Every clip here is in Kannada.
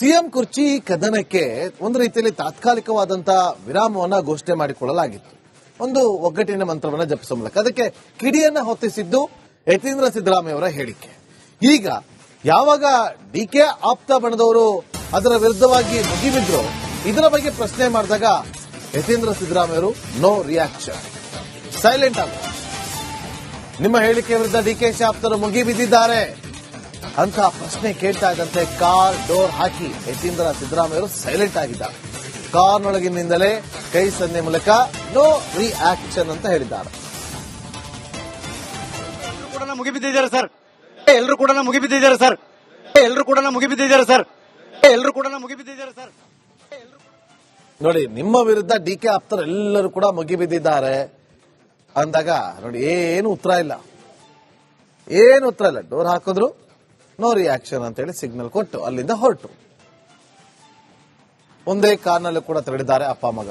ಸಿಎಂ ಕುರ್ಚಿ ಕದನಕ್ಕೆ ಒಂದು ರೀತಿಯಲ್ಲಿ ತಾತ್ಕಾಲಿಕವಾದಂತಹ ವಿರಾಮವನ್ನ ಘೋಷಣೆ ಮಾಡಿಕೊಳ್ಳಲಾಗಿತ್ತು. ಒಂದು ಒಗ್ಗಟ್ಟಿನ ಮಂತ್ರವನ್ನ ಜಪಿಸುವ ಮೂಲಕ ಅದಕ್ಕೆ ಕಿಡಿಯನ್ನ ಹೊತ್ತಿಸಿದ್ದು ಯತೀಂದ್ರ ಸಿದ್ದರಾಮಯ್ಯ ಅವರ ಹೇಳಿಕೆ. ಈಗ ಯಾವಾಗ ಡಿಕೆ ಆಪ್ತ ಬಣದವರು ಅದರ ವಿರುದ್ಧವಾಗಿ ಮುಗಿಬಿದ್ರು, ಇದರ ಬಗ್ಗೆ ಪ್ರಶ್ನೆ ಮಾಡಿದಾಗ ಯತೀಂದ್ರ ಸಿದ್ದರಾಮಯ್ಯ ಅವರು ನೋ ರಿಯಾಕ್ಷನ್, ಸೈಲೆಂಟ್ ಆಗ ನಿಮ್ಮ ಹೇಳಿಕೆ ವಿರುದ್ಧ ಡಿಕೆಶಿ ಆಪ್ತರು ಮುಗಿಬಿದ್ದಿದ್ದಾರೆ ಅಂತ ಪ್ರಶ್ನೆ ಕೇಳ್ತಾ ಇದ್ದಂತೆ ಕಾರ್ ಡೋರ್ ಹಾಕಿ ಯತೀಂದ್ರ ಸಿದ್ದರಾಮಯ್ಯ ಅವರು ಸೈಲೆಂಟ್ ಆಗಿದ್ದಾರೆ. ಕಾರ್ನೊಳಗಿನಿಂದಲೇ ಕೈ ಸನ್ನೆ ಮೂಲಕ ನೋ ರಿಯಾಕ್ಷನ್ ಅಂತ ಹೇಳಿದ್ದಾರೆ. ಮುಗಿಬಿದ್ದಿದ್ದಾರೆ ಸರ್, ಎಲ್ಲರೂ ಕೂಡ ಮುಗಿಬಿದ್ದಿದ್ದಾರೆ ಸರ್, ಎಲ್ಲರೂ ಕೂಡ ಮುಗಿಬಿದ್ದಿದ್ದಾರೆ ಸರ್, ಎಲ್ಲರೂ ಕೂಡ ಮುಗಿಬಿದ್ದಿದ್ದಾರೆ ಸರ್. ನೋಡಿ, ನಿಮ್ಮ ವಿರುದ್ಧ ಡಿಕೆ ಆಪ್ತರು ಎಲ್ಲರೂ ಕೂಡ ಮುಗಿಬಿದ್ದಿದ್ದಾರೆ ಅಂದಾಗ ನೋಡಿ ಏನು ಉತ್ತರ ಇಲ್ಲ, ಏನು ಉತ್ತರ ಇಲ್ಲ. ಡೋರ್ ಹಾಕಿದ್ರು ನೋ ರಿಯಾಕ್ಷನ್ ಅಂತ ಹೇಳಿ ಸಿಗ್ನಲ್ ಕೊಟ್ಟು ಅಲ್ಲಿಂದ ಹೊರಟು. ಒಂದೇ ಕಾರ್ನಲ್ಲೂ ಕೂಡ ತೆರಳಿದ್ದಾರೆ ಅಪ್ಪ ಮಗ.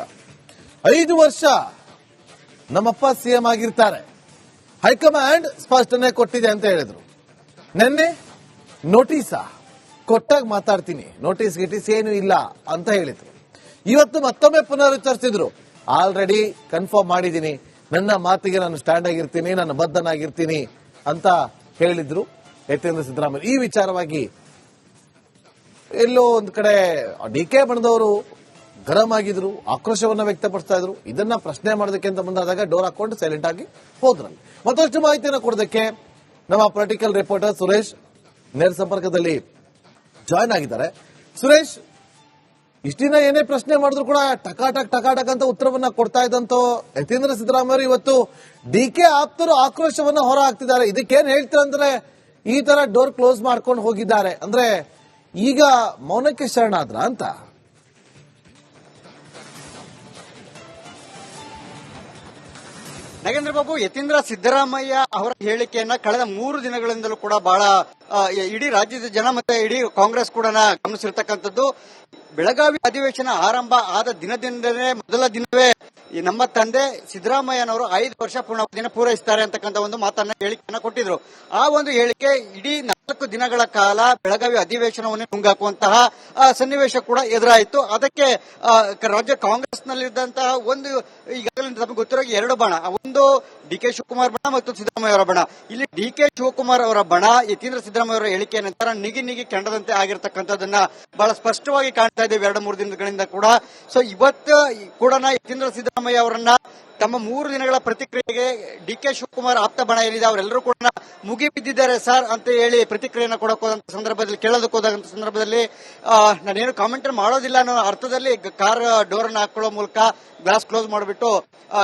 5 ವರ್ಷ ನಮ್ಮಪ್ಪ ಸಿಎಂ ಆಗಿರ್ತಾರೆ, ಹೈಕಮಾಂಡ್ ಸ್ಪಷ್ಟನೆ ಕೊಟ್ಟಿದೆ ಅಂತ ಹೇಳಿದ್ರು. ನಿನ್ನೆ ನೋಟಿಸ ಕೊಟ್ಟಾಗ ಮಾತಾಡ್ತೀನಿ, ನೋಟಿಸ್ ಗಿಟೀಸ್ ಏನು ಇಲ್ಲ ಅಂತ ಹೇಳಿದ್ರು. ಇವತ್ತು ಮತ್ತೊಮ್ಮೆ ಪುನರುಚ್ಚರಿಸಿದ್ರು, ಆಲ್ರೆಡಿ ಕನ್ಫರ್ಮ್ ಮಾಡಿದ್ದೀನಿ, ನನ್ನ ಮಾತಿಗೆ ನಾನು ಸ್ಟ್ಯಾಂಡ್ ಆಗಿರ್ತೀನಿ, ನಾನು ಬದ್ಧನಾಗಿರ್ತೀನಿ ಅಂತ ಹೇಳಿದ್ರು ಯತೀಂದ್ರ ಸಿದ್ದರಾಮಯ್ಯ. ಈ ವಿಚಾರವಾಗಿ ಎಲ್ಲೋ ಒಂದು ಕಡೆ ಡಿಕೆ ಬಣದವರು ಗರಂ ಆಗಿದ್ರು, ಆಕ್ರೋಶವನ್ನ ವ್ಯಕ್ತಪಡಿಸ್ತಾ ಇದ್ರು. ಇದನ್ನ ಪ್ರಶ್ನೆ ಮಾಡೋದಕ್ಕೆ ಅಂತ ಮುಂದಾದಾಗ ಡೋರ್ ಹಾಕೊಂಡು ಸೈಲೆಂಟ್ ಆಗಿ ಹೋದ್ರಲ್ಲಿ. ಮತ್ತಷ್ಟು ಮಾಹಿತಿಯನ್ನು ಕೊಡೋದಕ್ಕೆ ನಮ್ಮ ಪೊಲಿಟಿಕಲ್ ರಿಪೋರ್ಟರ್ ಸುರೇಶ್ ನೇರ ಸಂಪರ್ಕದಲ್ಲಿ ಜಾಯ್ನ್ ಆಗಿದ್ದಾರೆ. ಸುರೇಶ್, ಇಷ್ಟಿನ ಏನೇ ಪ್ರಶ್ನೆ ಮಾಡಿದ್ರು ಕೂಡ ಟಕಾಟಕ್ ಅಂತ ಉತ್ತರವನ್ನ ಕೊಡ್ತಾ ಇದ್ದಂತ ಯತೀಂದ್ರ ಸಿದ್ದರಾಮಯ್ಯ ಇವತ್ತು ಡಿಕೆ ಆಪ್ತರು ಆಕ್ರೋಶವನ್ನ ಹೊರ ಹಾಕ್ತಿದ್ದಾರೆ. ಇದಕ್ಕೇನ್ ಹೇಳ್ತೀರಂದ್ರೆ ಈ ತರ ಡೋರ್ ಕ್ಲೋಸ್ ಮಾಡ್ಕೊಂಡು ಹೋಗಿದ್ದಾರೆ ಅಂದ್ರೆ ಈಗ ಮೌನಕ್ಕೆ ಶರಣಾದ್ರ ಅಂತ. ನಾಗೇಂದ್ರ ಬಾಬು, ಯತೀಂದ್ರ ಸಿದ್ದರಾಮಯ್ಯ ಅವರ ಹೇಳಿಕೆಯನ್ನ ಕಳೆದ 3 ದಿನಗಳಿಂದಲೂ ಕೂಡ ಬಹಳ ಇಡೀ ರಾಜ್ಯದ ಜನ ಮತ್ತೆ ಇಡೀ ಕಾಂಗ್ರೆಸ್ ಕೂಡ ಗಮನಿಸಿರ್ತಕ್ಕಂಥದ್ದು. ಬೆಳಗಾವಿ ಅಧಿವೇಶನ ಆರಂಭ ಆದ ದಿನದಿಂದಲೇ ಮೊದಲ ದಿನವೇ ನಮ್ಮ ತಂದೆ ಸಿದ್ದರಾಮಯ್ಯನವರು 5 ವರ್ಷ ಪೂರ್ಣಾವಧಿನ ಪೂರೈಸುತ್ತಾರೆ ಅಂತಕ್ಕಂಥ ಒಂದು ಮಾತನ್ನ ಹೇಳಿಕೆಯನ್ನ ಕೊಟ್ಟಿದ್ರು. ಆ ಒಂದು ಹೇಳಿಕೆ ಇಡೀ 4 ದಿನಗಳ ಕಾಲ ಬೆಳಗಾವಿ ಅಧಿವೇಶನವನ್ನು ನುಂಗಾಕುವಂತಹ ಸನ್ನಿವೇಶ ಕೂಡ ಎದುರಾಯಿತು. ಅದಕ್ಕೆ ರಾಜ್ಯ ಕಾಂಗ್ರೆಸ್ನಲ್ಲಿದ್ದಂತಹ ಒಂದು ಈಗಾಗಲೇ ತಮಗೆ ಗೊತ್ತಿರೋ 2 ಬಣ, ಒಂದು ಡಿಕೆ ಶಿವಕುಮಾರ್ ಬಣ ಮತ್ತು ಸಿದ್ದರಾಮಯ್ಯ ಅವರ ಬಣ. ಇಲ್ಲಿ ಡಿಕೆ ಶಿವಕುಮಾರ್ ಅವರ ಬಣ ಯತೀಂದ್ರ ಸಿದ್ದರಾಮಯ್ಯ ಅವರ ಹೇಳಿಕೆಯ ನಂತರ ನಿಗಿ ಕೆಂಡದಂತೆ ಆಗಿರತಕ್ಕಂಥದ್ದನ್ನ ಬಹಳ ಸ್ಪಷ್ಟವಾಗಿ ಕಾಣ್ತಾ ಇದ್ದೇವೆ 2-3 ದಿನಗಳಿಂದ ಕೂಡ. ಸೊ ಇವತ್ತು ಕೂಡ ಯತೀಂದ್ರ ಸಿದ್ದರಾಮಯ್ಯ ಅವರನ್ನ ತಮ್ಮ 3 ದಿನಗಳ ಪ್ರತಿಕ್ರಿಯೆಗೆ ಡಿಕೆ ಶಿವಕುಮಾರ್ ಆಪ್ತ ಬಣ ಏನಿದೆ ಅವರೆಲ್ಲರೂ ಕೂಡ ಮುಗಿಬಿದ್ದಿದ್ದಾರೆ ಸರ್ ಅಂತ ಹೇಳಿ ಪ್ರತಿಕ್ರಿಯೆಯನ್ನು ಕೊಡೋಕೋದಂತ ಸಂದರ್ಭದಲ್ಲಿ, ಕೇಳೋದಕ್ಕೆ ಹೋದಂತ ಸಂದರ್ಭದಲ್ಲಿ ನಾನೇನು ಕಾಮೆಂಟ್ ಮಾಡೋದಿಲ್ಲ ಅನ್ನೋ ಅರ್ಥದಲ್ಲಿ ಕಾರ್ ಡೋರ್ ಅನ್ನು ಹಾಕೊಳ್ಳೋ ಮೂಲಕ ಗ್ಲಾಸ್ ಕ್ಲೋಸ್ ಮಾಡಿಬಿಟ್ಟು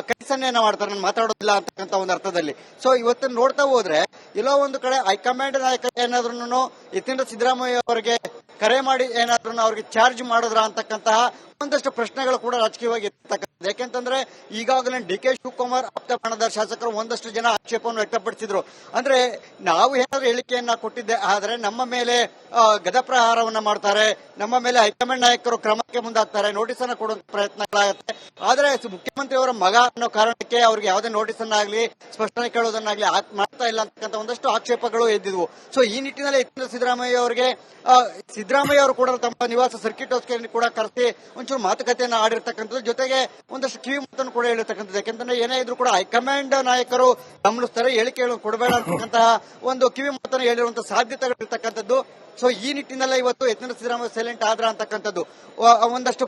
ಕೈ ಸನ್ನೆಯನ್ನ ಮಾಡ್ತಾರೆ, ನಾನು ಮಾತಾಡೋದಿಲ್ಲ ಅಂತಕ್ಕಂಥ ಒಂದು ಅರ್ಥದಲ್ಲಿ. ಸೊ ಇವತ್ತು ನೋಡ್ತಾ ಹೋದ್ರೆ ಎಲ್ಲೋ ಒಂದು ಕಡೆ ಹೈಕಮಾಂಡ್ ನಾಯಕರು ಏನಾದ್ರೂ ಯತೀಂದ್ರ ಸಿದ್ದರಾಮಯ್ಯ ಅವರಿಗೆ ಕರೆ ಮಾಡಿ ಏನಾದ್ರೂ ಅವ್ರಿಗೆ ಚಾರ್ಜ್ ಮಾಡಿದ್ರ ಅಂತಕ್ಕಂತಹ ಒಂದಷ್ಟು ಪ್ರಶ್ನೆಗಳು ಕೂಡ ರಾಜಕೀಯವಾಗಿ ಇರ್ತಕ್ಕಂಥದ್ದು. ಯಾಕೆಂತಂದ್ರೆ ಈಗಾಗಲೇ ಡಿಕೆ ಶಿವಕುಮಾರ್ ಆಪ್ತ ಬಣದ ಶಾಸಕರು ಒಂದಷ್ಟು ಜನ ಆಕ್ಷೇಪವನ್ನು ವ್ಯಕ್ತಪಡಿಸಿದ್ರು. ಅಂದ್ರೆ ನಾವು ಏನಾದ್ರೂ ಹೇಳಿಕೆಯನ್ನ ಕೊಟ್ಟಿದ್ದೆ ಆದ್ರೆ ನಮ್ಮ ಮೇಲೆ ಗದಪ್ರಹಾರವನ್ನ ಮಾಡ್ತಾರೆ, ನಮ್ಮ ಮೇಲೆ ಹೈಕಮಾಂಡ್ ನಾಯಕರು ಕ್ರಮಕ್ಕೆ ಮುಂದಾಗ್ತಾರೆ, ನೋಟಿಸ್ ಅನ್ನ ಕೊಡುವಂತ ಪ್ರಯತ್ನಗಳಾಗುತ್ತೆ. ಆದ್ರೆ ಮುಖ್ಯಮಂತ್ರಿ ಅವರ ಮಗ ಅನ್ನೋ ಕಾರಣಕ್ಕೆ ಅವ್ರಿಗೆ ಯಾವುದೇ ನೋಟಿಸ್ ಅನ್ನಾಗ್ಲಿ ಸ್ಪಷ್ಟನೆ ಕೇಳೋದನ್ನಾಗ್ಲಿ ಮಾಡ್ತಾ ಇಲ್ಲ ಅಂತಕ್ಕಂಥ ಒಂದಷ್ಟು ಆಕ್ಷೇಪಗಳು ಎದ್ದಿದ್ವು. ಸೊ ಈ ನಿಟ್ಟಿನಲ್ಲಿ ಯತೀಂದ್ರ ಸಿದ್ದರಾಮಯ್ಯ ಅವರಿಗೆ ಸಿದ್ದರಾಮಯ್ಯ ಅವರು ಕೂಡ ತಮ್ಮ ನಿವಾಸ ಸರ್ಕಿಟ್ ಹೌಸ್ಗೆ ಕೂಡ ಕರೆಸಿ ಒಂಚೂರು ಮಾತುಕತೆಯನ್ನು ಆಡಿರ್ತಕ್ಕಂಥದ್ದು, ಜೊತೆಗೆ ಒಂದಷ್ಟು ಕಿವಿ ಮಾತನ್ನು ಕೂಡ ಹೇಳಿರ್ತಕ್ಕಂಥದ್ದು. ಯಾಕೆಂದ್ರೆ ಏನೇ ಇದ್ರು ಕೂಡ ಹೈಕಮಾಂಡ್ ನಾಯಕರು ಗಮನಿಸ್ತಾರೆ, ಹೇಳಿಕೆಗಳನ್ನು ಕೊಡಬೇಡ ಅಂತಕ್ಕಂತಹ ಒಂದು ಕಿವಿ ಮಾತನ್ನು ಹೇಳಿರುವಂತಹ ಸಾಧ್ಯತೆಗಳಿರ್ತಕ್ಕಂಥದ್ದು. ಸೊ ಈ ನಿಟ್ಟಿನಲ್ಲೇ ಇವತ್ತು ಯತೀಂದ್ರ ಸಿದ್ದರಾಮಯ್ಯ ಸೈಲೆಂಟ್ ಆದ್ರ ಅಂತಕ್ಕಂಥದ್ದು ಒಂದಷ್ಟು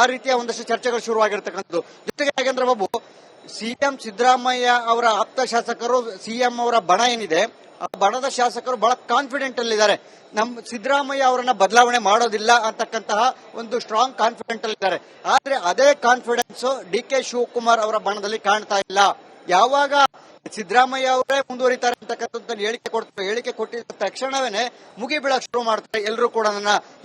ಆ ರೀತಿಯ ಒಂದಷ್ಟು ಚರ್ಚೆಗಳು ಶುರುವಾಗಿರ್ತಕ್ಕಂಥದ್ದು. ಜೊತೆಗೆ ನಾಗೇಂದ್ರ ಬಾಬು, ಸಿಎಂ ಸಿದ್ದರಾಮಯ್ಯ ಅವರ ಆಪ್ತ ಶಾಸಕರು ಸಿಎಂ ಅವರ ಬಣ ಏನಿದೆ ಆ ಬಣದ ಶಾಸಕರು ಬಹಳ ಕಾನ್ಫಿಡೆಂಟ್ ಅಲ್ಲಿದ್ದಾರೆ. ನಮ್ಮ ಸಿದ್ದರಾಮಯ್ಯ ಅವರನ್ನ ಬದಲಾವಣೆ ಮಾಡೋದಿಲ್ಲ ಅಂತಕ್ಕಂತಹ ಒಂದು ಸ್ಟ್ರಾಂಗ್ ಕಾನ್ಫಿಡೆಂಟ್ ಅಲ್ಲಿದ್ದಾರೆ. ಆದ್ರೆ ಅದೇ ಕಾನ್ಫಿಡೆನ್ಸ್ ಡಿಕೆ ಶಿವಕುಮಾರ್ ಅವರ ಬಣದಲ್ಲಿ ಕಾಣ್ತಾ ಇಲ್ಲ. ಯಾವಾಗ ಸಿದ್ದರಾಮಯ್ಯ ಅವರೇ ಮುಂದುವರಿತಾರೆ ಅಂತಕ್ಕಂಥ ಹೇಳಿಕೆ ಕೊಟ್ಟಿದ್ದ ತಕ್ಷಣವೇ ಮುಗಿ ಬೀಳಕ್ ಶುರು ಮಾಡ್ತಾರೆ ಎಲ್ಲರೂ ಕೂಡ.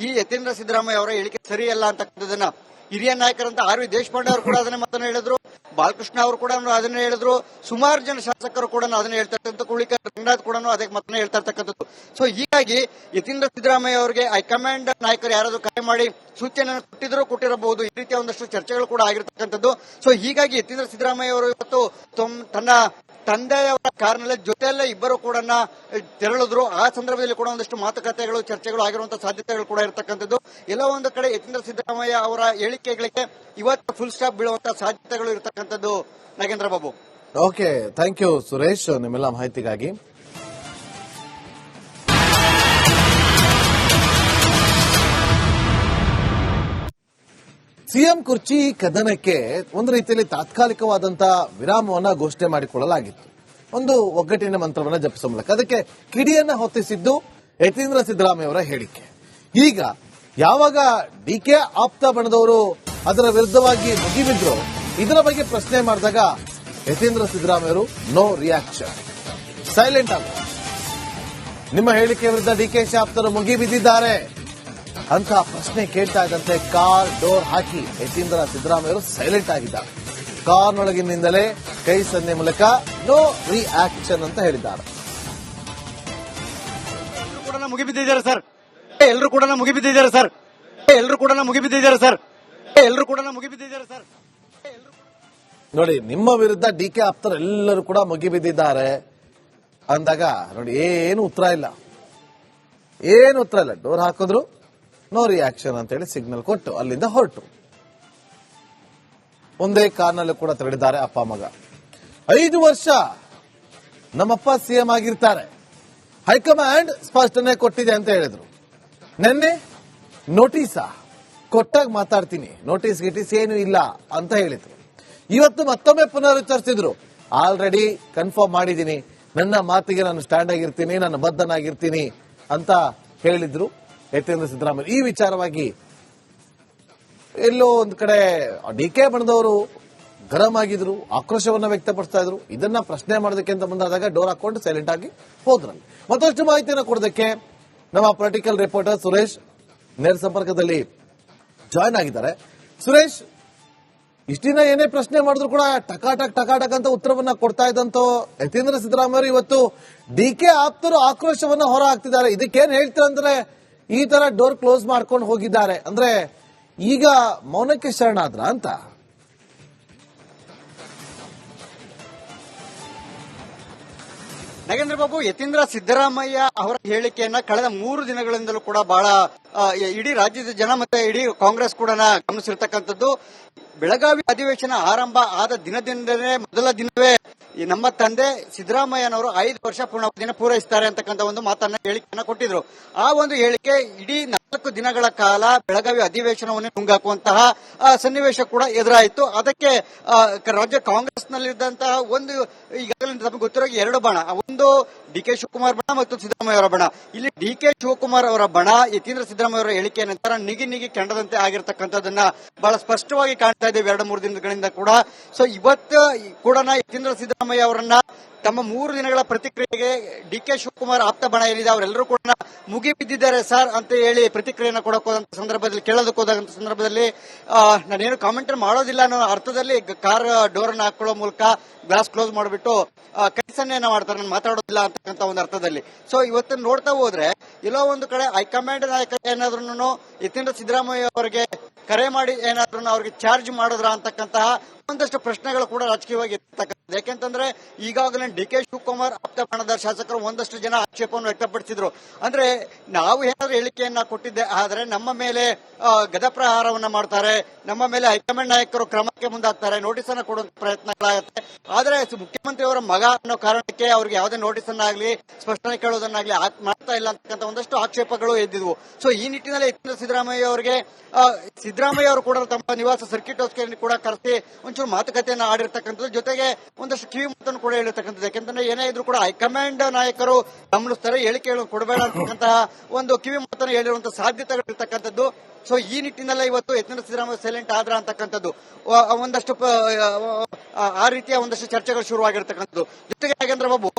ಈ ಯತೀಂದ್ರ ಸಿದ್ದರಾಮಯ್ಯ ಅವರ ಹೇಳಿಕೆ ಸರಿಯಲ್ಲ ಅಂತಕ್ಕಂಥದ್ದನ್ನ ಹಿರಿಯ ನಾಯಕರಂತ ಆರ್ ವಿ ದೇಶಪಾಂಡೆ ಅವರು ಕೂಡ ಅದನ್ನ ಮಾತನ್ನ ಹೇಳಿದ್ರು, ಬಾಲಕೃಷ್ಣ ಅವರು ಕೂಡ ಅದನ್ನ ಹೇಳಿದ್ರು, ಸುಮಾರು ಜನ ಶಾಸಕರು ಕೂಡ ಅದನ್ನ ಹೇಳ್ತಾ ಇರ್ತಕ್ಕಂಥ ಕುಳಿಕರ್ ರಂಗನಾಥ್ ಕೂಡ ಅದೇ ಮಾತನ್ನ ಹೇಳ್ತಾ ಇರ್ತಕ್ಕಂಥದ್ದು. ಸೊ ಹೀಗಾಗಿ ಯತೀಂದ್ರ ಸಿದ್ದರಾಮಯ್ಯ ಅವರಿಗೆ ಹೈಕಮಾಂಡ್ ನಾಯಕರು ಯಾರಾದ್ರೂ ಕರೆ ಮಾಡಿ ಸೂಚನೆಯನ್ನು ಕೊಟ್ಟಿರಬಹುದು. ಈ ರೀತಿಯ ಒಂದಷ್ಟು ಚರ್ಚೆಗಳು ಕೂಡ ಆಗಿರ್ತಕ್ಕಂಥದ್ದು. ಸೊ ಹೀಗಾಗಿ ಯತೀಂದ್ರ ಸಿದ್ದರಾಮಯ್ಯ ಅವರು ಇವತ್ತು ತನ್ನ ತಂದೆಯವರ ಕಾರ್ನಲ್ಲಿ ಜೊತೆಯಲ್ಲೇ ಇಬ್ಬರು ಕೂಡ ತೆರಳಿದ್ರು. ಆ ಸಂದರ್ಭದಲ್ಲಿ ಕೂಡ ಒಂದಷ್ಟು ಮಾತುಕತೆಗಳು ಚರ್ಚೆಗಳು ಆಗಿರುವಂತಹ ಸಾಧ್ಯತೆಗಳು ಕೂಡ ಇರತಕ್ಕಂಥದ್ದು. ಎಲ್ಲ ಒಂದು ಕಡೆ ಯತೀಂದ್ರ ಸಿದ್ದರಾಮಯ್ಯ ಅವರ ಹೇಳಿಕೆಗಳಿಗೆ ಇವತ್ತು ಫುಲ್ ಸ್ಟಾಪ್ ಬೀಳುವಂತಹ ಸಾಧ್ಯತೆಗಳು ಇರತಕ್ಕಂಥದ್ದು. Nagendra Babu. Okay, thank you Suresh ನಿಮ್ಮೆಲ್ಲ ಮಾಹಿತಿಗಾಗಿ. ಸಿಎಂ ಕುರ್ಚಿ ಕದನಕ್ಕೆ ಒಂದು ರೀತಿಯಲ್ಲಿ ತಾತ್ಕಾಲಿಕವಾದಂತಹ ವಿರಾಮವನ್ನ ಘೋಷಣೆ ಮಾಡಿಕೊಳ್ಳಲಾಗಿತ್ತು. ಒಂದು ಒಗ್ಗಟ್ಟಿನ ಮಂತ್ರವನ್ನ ಜಪಿಸುವ ಮೂಲಕ ಅದಕ್ಕೆ ಕಿಡಿಯನ್ನ ಹೊತ್ತಿಸಿದ್ದು ಯತೀಂದ್ರ ಸಿದ್ದರಾಮಯ್ಯ ಅವರ ಹೇಳಿಕೆ. ಈಗ ಯಾವಾಗ ಡಿಕೆ ಆಪ್ತ ಬಣದವರು ಅದರ ವಿರುದ್ಧವಾಗಿ ಮುಗಿಬಿದ್ರು, ಇದರ ಬಗ್ಗೆ ಪ್ರಶ್ನೆ ಮಾಡಿದಾಗ ಯತೀಂದ್ರ ಸಿದ್ದರಾಮಯ್ಯ ಅವರು ನೋ ರಿಯಾಕ್ಷನ್, ಸೈಲೆಂಟ್ ಆಗ ನಿಮ್ಮ ಹೇಳಿಕೆ ವಿರುದ್ಧ ಡಿಕೆಶಿ ಆಪ್ತರು ಮುಗಿಬಿದ್ದಿದ್ದಾರೆ ಅಂತ ಪ್ರಶ್ನೆ ಕೇಳ್ತಾ ಇದ್ದಂತೆ ಕಾರ್ ಡೋರ್ ಹಾಕಿ ಯತೀಂದ್ರ ಸಿದ್ದರಾಮಯ್ಯ ಅವರು ಸೈಲೆಂಟ್ ಆಗಿದ್ದಾರೆ. ಕಾರ್ನೊಳಗಿನಿಂದಲೇ ಕೈ ಸನ್ನೆ ಮೂಲಕ ನೋ ರಿಯಾಕ್ಷನ್ ಅಂತ ಹೇಳಿದ್ದಾರೆ. ಮುಗಿಬಿದ್ದಿದ್ದಾರೆ ಸರ್, ಎಲ್ಲರೂ ಕೂಡ ಮುಗಿಬಿದ್ದಿದ್ದಾರೆ ಸರ್, ಎಲ್ಲರೂ ಕೂಡ ಮುಗಿಬಿದ್ದಿದ್ದಾರೆ ಸರ್, ಎಲ್ಲರೂ ಕೂಡ ಮುಗಿಬಿದ್ದಿದ್ದಾರೆ ಸರ್. ನೋಡಿ, ನಿಮ್ಮ ವಿರುದ್ಧ ಡಿಕೆ ಆಪ್ತರು ಎಲ್ಲರೂ ಕೂಡ ಮುಗಿಬಿದ್ದಿದ್ದಾರೆ ಅಂದಾಗ ನೋಡಿ ಏನು ಉತ್ತರ ಇಲ್ಲ, ಏನು ಉತ್ತರ ಇಲ್ಲ. ಡೋರ್ ಹಾಕಿದ್ರು ನೋ ರಿಯಾಕ್ಷನ್ ಅಂತ ಹೇಳಿ ಸಿಗ್ನಲ್ ಕೊಟ್ಟು ಅಲ್ಲಿಂದ ಹೊರಟು. ಒಂದೇ ಕಾರ್ನಲ್ಲಿ ಕೂಡ ತೆರಳಿದ್ದಾರೆ ಅಪ್ಪ ಮಗ. 5 ವರ್ಷ ನಮ್ಮಪ್ಪ ಸಿಎಂ ಆಗಿರ್ತಾರೆ, ಹೈಕಮಾಂಡ್ ಸ್ಪಷ್ಟನೆ ಕೊಟ್ಟಿದೆ ಅಂತ ಹೇಳಿದ್ರು. ನಿನ್ನೆ ನೋಟಿಸಾ ಕೊಟ್ಟಾಗ ಮಾತಾಡ್ತೀನಿ, ನೋಟಿಸ್ ಗಿಟೀಸ್ ಏನು ಇಲ್ಲ ಅಂತ ಹೇಳಿದ್ರು. ಇವತ್ತು ಮತ್ತೊಮ್ಮೆ ಪುನರುಚ್ಚರಿಸಿದ್ರು, ಆಲ್ರೆಡಿ ಕನ್ಫರ್ಮ್ ಮಾಡಿದ್ದೀನಿ, ನನ್ನ ಮಾತಿಗೆ ನಾನು ಸ್ಟ್ಯಾಂಡ್ ಆಗಿರ್ತೀನಿ, ನಾನು ಬದ್ಧನಾಗಿರ್ತೀನಿ ಅಂತ ಹೇಳಿದ್ರು ಯತೀಂದ್ರ ಸಿದ್ದರಾಮಯ್ಯ. ಈ ವಿಚಾರವಾಗಿ ಎಲ್ಲೋ ಒಂದು ಕಡೆ ಡಿಕೆ ಬಣದವರು ಗರಂ ಆಗಿದ್ರು, ಆಕ್ರೋಶವನ್ನ ವ್ಯಕ್ತಪಡಿಸ್ತಾ ಇದ್ರು. ಇದನ್ನ ಪ್ರಶ್ನೆ ಮಾಡೋದಕ್ಕೆ ಅಂತ ಮುಂದಾದಾಗ ಡೋರ್ ಹಾಕೊಂಡು ಸೈಲೆಂಟ್ ಆಗಿ ಹೋದ್ರಲ್ಲಿ. ಮತ್ತಷ್ಟು ಮಾಹಿತಿಯನ್ನು ಕೊಡೋದಕ್ಕೆ ನಮ್ಮ ಪೊಲಿಟಿಕಲ್ ರಿಪೋರ್ಟರ್ ಸುರೇಶ್ ನೇರ ಸಂಪರ್ಕದಲ್ಲಿ ಜಾಯ್ನ್ ಆಗಿದ್ದಾರೆ. ಸುರೇಶ್, ಇಷ್ಟಿನ ಏನೇ ಪ್ರಶ್ನೆ ಮಾಡಿದ್ರು ಕೂಡ ಟಕಾಟಕ್ ಅಂತ ಉತ್ತರವನ್ನ ಕೊಡ್ತಾ ಇದ್ದಂತ ಯತೀಂದ್ರ ಸಿದ್ದರಾಮಯ್ಯ ಇವತ್ತು ಡಿಕೆ ಆಪ್ತರು ಆಕ್ರೋಶವನ್ನ ಹೊರ ಹಾಕ್ತಿದ್ದಾರೆ. ಇದಕ್ಕೇನ್ ಹೇಳ್ತೀರಂದ್ರೆ ಈ ತರ ಡೋರ್ ಕ್ಲೋಸ್ ಮಾಡ್ಕೊಂಡು ಹೋಗಿದ್ದಾರೆ ಅಂದ್ರೆ ಈಗ ಮೌನಕ್ಕೆ ಶರಣಾದ್ರ ಅಂತ. ನಾಗೇಂದ್ರ ಬಾಬು, ಯತೀಂದ್ರ ಸಿದ್ದರಾಮಯ್ಯ ಅವರ ಹೇಳಿಕೆಯನ್ನ ಕಳೆದ 3 ದಿನಗಳಿಂದಲೂ ಕೂಡ ಬಹಳ ಇಡೀ ರಾಜ್ಯದ ಜನ ಮತ್ತೆ ಇಡೀ ಕಾಂಗ್ರೆಸ್ ಕೂಡ ಗಮನಿಸಿರ್ತಕ್ಕಂಥದ್ದು. ಬೆಳಗಾವಿ ಅಧಿವೇಶನ ಆರಂಭ ಆದ ದಿನದಿಂದಲೇ ಮೊದಲ ದಿನವೇ ನಮ್ಮ ತಂದೆ ಸಿದ್ದರಾಮಯ್ಯನವರು 5 ವರ್ಷ ಪೂರ್ಣಾವಧಿಯನ್ನು ಪೂರೈಸುತ್ತಾರೆ ಅಂತಕ್ಕಂಥ ಒಂದು ಮಾತನ್ನ ಹೇಳಿಕೆಯನ್ನ ಕೊಟ್ಟಿದ್ರು. ಆ ಒಂದು ಹೇಳಿಕೆ ಇಡೀ 4 ದಿನಗಳ ಕಾಲ ಬೆಳಗಾವಿ ಅಧಿವೇಶನವನ್ನು ನುಂಗಾಕುವಂತಹ ಸನ್ನಿವೇಶ ಕೂಡ ಎದುರಾಯಿತು. ಅದಕ್ಕೆ ರಾಜ್ಯ ಕಾಂಗ್ರೆಸ್ನಲ್ಲಿದ್ದಂತಹ ಒಂದು ಈಗಾಗಲೇ ತಮಗೆ ಗೊತ್ತಿರೋ 2 ಬಣ, ಒಂದು ಡಿಕೆ ಶಿವಕುಮಾರ್ ಬಣ ಮತ್ತು ಸಿದ್ದರಾಮಯ್ಯ ಅವರ ಬಣ. ಇಲ್ಲಿ ಡಿಕೆ ಶಿವಕುಮಾರ್ ಅವರ ಬಣ ಯತೀಂದ್ರ ಸಿದ್ದರಾಮಯ್ಯ ಅವರ ಹೇಳಿಕೆಯ ನಂತರ ನಿಗಿ ಕೆಂಡದಂತೆ ಆಗಿರ್ತಕ್ಕಂಥದ್ದನ್ನ ಬಹಳ ಸ್ಪಷ್ಟವಾಗಿ ಕಾಣ್ತಾ ಇದೆ 2-3 ದಿನಗಳಿಂದ ಕೂಡ. ಸೊ ಇವತ್ತು ಕೂಡ ಯತೀಂದ್ರ ಸಿದ್ದರಾಮಯ್ಯ ಅವರನ್ನ ತಮ್ಮ 3 ದಿನಗಳ ಪ್ರತಿಕ್ರಿಯೆಗೆ ಡಿಕೆ ಶಿವಕುಮಾರ್ ಆಪ್ತ ಬಣ ಏನಿದೆ ಅವರೆಲ್ಲರೂ ಕೂಡ ಮುಗಿಬಿದ್ದಿದ್ದಾರೆ ಸರ್ ಅಂತ ಹೇಳಿ ಪ್ರತಿಕ್ರಿಯೆಯನ್ನು ಕೊಡೋದಂತ ಸಂದರ್ಭದಲ್ಲಿ, ಕೇಳೋದಕ್ಕೆ ಹೋದಂತ ಸಂದರ್ಭದಲ್ಲಿ ನಾನೇನು ಕಾಮೆಂಟ್ ಮಾಡೋದಿಲ್ಲ ಅನ್ನೋ ಅರ್ಥದಲ್ಲಿ ಕಾರ್ ಡೋರ್ ಅನ್ನು ಹಾಕೊಳ್ಳೋ ಮೂಲಕ ಗ್ಲಾಸ್ ಕ್ಲೋಸ್ ಮಾಡಿಬಿಟ್ಟು ಕೈ ಸನ್ನೆಯನ್ನ ಮಾಡ್ತಾರೆ, ನಾನು ಮಾತಾಡೋದಿಲ್ಲ ಅಂತಕ್ಕಂಥ ಒಂದು ಅರ್ಥದಲ್ಲಿ. ಸೊ ಇವತ್ತು ನೋಡ್ತಾ ಹೋದ್ರೆ ಎಲ್ಲೋ ಒಂದು ಕಡೆ ಹೈಕಮಾಂಡ್ ನಾಯಕ ಏನಾದ್ರೂ ಯತೀಂದ್ರ ಸಿದ್ದರಾಮಯ್ಯ ಅವರಿಗೆ ಕರೆ ಮಾಡಿ ಏನಾದ್ರೂ ಅವ್ರಿಗೆ ಚಾರ್ಜ್ ಮಾಡಿದ್ರ ಅಂತಕ್ಕಂತಹ ಒಂದಷ್ಟು ಪ್ರಶ್ನೆಗಳು ಕೂಡ ರಾಜಕೀಯವಾಗಿ ಇರ್ತಕ್ಕಂಥದ್ದು. ಯಾಕೆಂತಂದ್ರೆ ಈಗಾಗಲೇ ಡಿಕೆ ಶಿವಕುಮಾರ್ ಆಪ್ತ ಬಣದ ಶಾಸಕರು ಒಂದಷ್ಟು ಜನ ಆಕ್ಷೇಪವನ್ನು ವ್ಯಕ್ತಪಡಿಸಿದ್ರು. ಅಂದ್ರೆ ನಾವು ಏನಾದ್ರೂ ಹೇಳಿಕೆಯನ್ನ ಕೊಟ್ಟಿದ್ದೆ ಆದ್ರೆ ನಮ್ಮ ಮೇಲೆ ಗದಪ್ರಹಾರವನ್ನ ಮಾಡ್ತಾರೆ, ನಮ್ಮ ಮೇಲೆ ಹೈಕಮಾಂಡ್ ನಾಯಕರು ಕ್ರಮಕ್ಕೆ ಮುಂದಾಗ್ತಾರೆ, ನೋಟಿಸ್ ಅನ್ನ ಕೊಡುವಂತ ಪ್ರಯತ್ನಗಳಾಗುತ್ತೆ. ಆದ್ರೆ ಮುಖ್ಯಮಂತ್ರಿಯವರ ಮಗ ಅನ್ನೋ ಕಾರಣಕ್ಕೆ ಅವ್ರಿಗೆ ಯಾವುದೇ ನೋಟಿಸ್ ಅನ್ನಾಗ್ಲಿ ಸ್ಪಷ್ಟನೆ ಕೇಳೋದನ್ನಾಗ್ಲಿ ಮಾಡ್ತಾ ಇಲ್ಲ ಅಂತಕ್ಕಂಥ ಒಂದಷ್ಟು ಆಕ್ಷೇಪಗಳು ಎದ್ದಿದ್ವು. ಸೊ ಈ ನಿಟ್ಟಿನಲ್ಲಿ ಯತೀಂದ್ರ ಸಿದ್ದರಾಮಯ್ಯ ಅವರಿಗೆ ಸಿದ್ದರಾಮಯ್ಯ ಅವರು ಕೂಡ ತಮ್ಮ ನಿವಾಸ ಸರ್ಕಿಟ್ ಹೌಸ್ಗೆ ಕೂಡ ಕರೆಸಿ ಒಂಚೂರು ಮಾತುಕತೆಯನ್ನ ಆಡಿರ್ತಕ್ಕಂಥದ್ದು, ಜೊತೆಗೆ ಒಂದಷ್ಟು ಕಿವಿ ಮಾತನ್ನು ಕೂಡ ಹೇಳಿರ್ತಕ್ಕಂಥದ್ದು. ಯಾಕೆಂದ್ರೆ ಏನೇ ಇದ್ರು ಕೂಡ ಹೈಕಮಾಂಡ್ ನಾಯಕರು ಗಮನಿಸ್ತಾರೆ, ಹೇಳಿಕೆಗಳನ್ನು ಕೊಡಬೇಡ ಅಂತಕ್ಕಂತಹ ಒಂದು ಕಿವಿ ಮಾತನ್ನು ಹೇಳಿರುವಂತಹ ಸಾಧ್ಯತೆಗಳಿರ್ತಕ್ಕಂಥದ್ದು. ಸೊ ಈ ನಿಟ್ಟಿನಲ್ಲೇ ಇವತ್ತು ಯತೀಂದ್ರ ಸಿದ್ದರಾಮಯ್ಯ ಸೈಲೆಂಟ್ ಆದ್ರ ಅಂತಕ್ಕಂಥದ್ದು ಒಂದಷ್ಟು ಆ ರೀತಿಯ ಒಂದಷ್ಟು ಚರ್ಚೆಗಳು ಶುರುವಾಗಿರ್ತಕ್ಕಂಥದ್ದು. ಜೊತೆಗೆ ನಾಗೇಂದ್ರ ಬಾಬು,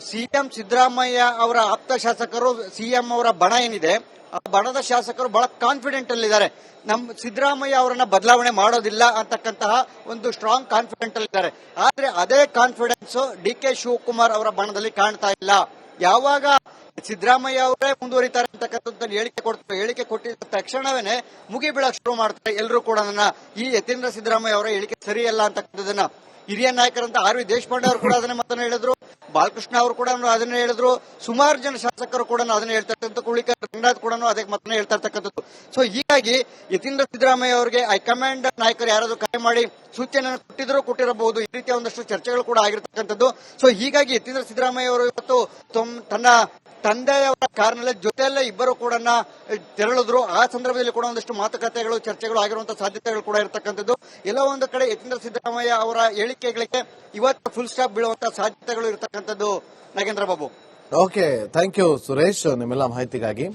ಸಿಎಂ ಸಿದ್ದರಾಮಯ್ಯ ಅವರ ಆಪ್ತ ಶಾಸಕರು ಸಿಎಂ ಅವರ ಬಣ ಏನಿದೆ ಆ ಬಣದ ಶಾಸಕರು ಬಹಳ ಕಾನ್ಫಿಡೆಂಟ್ ಅಲ್ಲಿದ್ದಾರೆ. ನಮ್ಮ ಸಿದ್ದರಾಮಯ್ಯ ಅವರನ್ನ ಬದಲಾವಣೆ ಮಾಡೋದಿಲ್ಲ ಅಂತಕ್ಕಂತಹ ಒಂದು ಸ್ಟ್ರಾಂಗ್ ಕಾನ್ಫಿಡೆಂಟ್ ಅಲ್ಲಿದ್ದಾರೆ. ಆದ್ರೆ ಅದೇ ಕಾನ್ಫಿಡೆನ್ಸ್ ಡಿಕೆ ಶಿವಕುಮಾರ್ ಅವರ ಬಣದಲ್ಲಿ ಕಾಣ್ತಾ ಇಲ್ಲ. ಯಾವಾಗ ಸಿದ್ದರಾಮಯ್ಯ ಅವರೇ ಮುಂದುವರಿತಾರೆ ಅಂತಕ್ಕಂಥ ಹೇಳಿಕೆ ಕೊಟ್ಟಿದ್ದ ತಕ್ಷಣವೇ ಮುಗಿ ಬೀಳಕ್ ಶುರು ಮಾಡ್ತಾರೆ ಎಲ್ಲರೂ ಕೂಡ ಈ ಯತೀಂದ್ರ ಸಿದ್ದರಾಮಯ್ಯ ಅವರ ಹೇಳಿಕೆ ಸರಿಯಲ್ಲ ಅಂತಕ್ಕಂಥದನ್ನ ಹಿರಿಯ ನಾಯಕರಂತ ಆರ್ ವಿ ದೇಶಪಾಂಡೆ ಅವರು ಕೂಡ ಅದನ್ನೇ ಮಾತನ್ನ ಹೇಳಿದ್ರು, ಬಾಲಕೃಷ್ಣ ಅವರು ಕೂಡ ಅದನ್ನೇ ಹೇಳಿದ್ರು, ಸುಮಾರು ಜನ ಶಾಸಕರು ಕೂಡ ಅದನ್ನೇ ಹೇಳ್ತಾ ಇರ್ತಕ್ಕಂಥ ಕುಳಿಕರ್ ರಂಗನಾಥ್ ಕೂಡ ಅದಕ್ಕೆ ಮಾತನ್ನ ಹೇಳ್ತಾ ಇರ್ತಕ್ಕಂಥದ್ದು. ಸೊ ಹೀಗಾಗಿ ಯತೀಂದ್ರ ಸಿದ್ದರಾಮಯ್ಯ ಅವರಿಗೆ ಹೈಕಮಾಂಡ್ ನಾಯಕರು ಯಾರಾದ್ರೂ ಕರೆ ಮಾಡಿ ಸೂಚನೆಯನ್ನು ಕೊಟ್ಟಿರಬಹುದು. ಈ ರೀತಿಯ ಒಂದಷ್ಟು ಚರ್ಚೆಗಳು ಕೂಡ ಆಗಿರ್ತಕ್ಕಂಥದ್ದು. ಸೊ ಹೀಗಾಗಿ ಯತೀಂದ್ರ ಸಿದ್ದರಾಮಯ್ಯ ಅವರು ಇವತ್ತು ತನ್ನ ತಂದೆಯವರ ಕಾರ್ನಲ್ಲಿ ಜೊತೆಯಲ್ಲೇ ಇಬ್ಬರು ಕೂಡ ತೆರಳಿದ್ರು. ಆ ಸಂದರ್ಭದಲ್ಲಿ ಕೂಡ ಒಂದಷ್ಟು ಮಾತುಕತೆಗಳು ಚರ್ಚೆಗಳು ಆಗಿರುವಂತಹ ಸಾಧ್ಯತೆಗಳು ಕೂಡ ಇರತಕ್ಕಂಥದ್ದು. ಎಲ್ಲ ಒಂದು ಕಡೆ ಯತೀಂದ್ರ ಸಿದ್ದರಾಮಯ್ಯ ಅವರ ಹೇಳಿಕೆಗಳಿಗೆ ಇವತ್ತು ಫುಲ್ ಸ್ಟಾಪ್ ಬೀಳುವಂತಹ ಸಾಧ್ಯತೆಗಳು ಇರತಕ್ಕಂಥದ್ದು. Nagendra Babu. Okay, thank you Suresh ನಿಮ್ಮೆಲ್ಲ ಮಾಹಿತಿಗಾಗಿ.